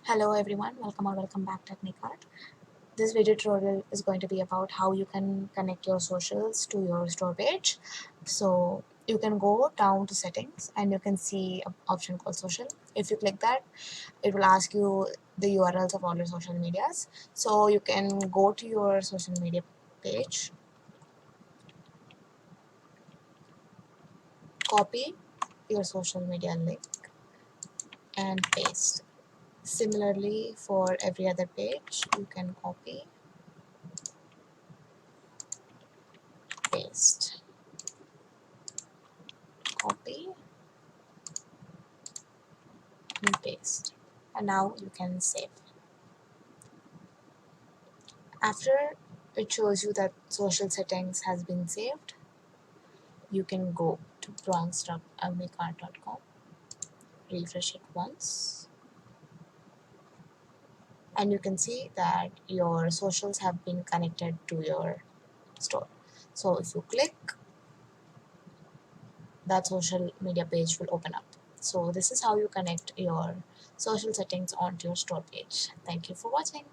Hello everyone, welcome back to Agnicart. This video tutorial is going to be about how you can connect your socials to your store page. So you can go down to settings and you can see an option called social. If you click that, it will ask you the URLs of all your social medias. So you can go to your social media page, copy your social media link and paste. Similarly, for every other page, you can copy, paste, copy and paste, and now you can save. After it shows you that social settings has been saved, you can go to bronze.agnicart.com, refresh it once, and you can see that your socials have been connected to your store. So if you click, that social media page will open up. So this is how you connect your social settings onto your store page. Thank you for watching.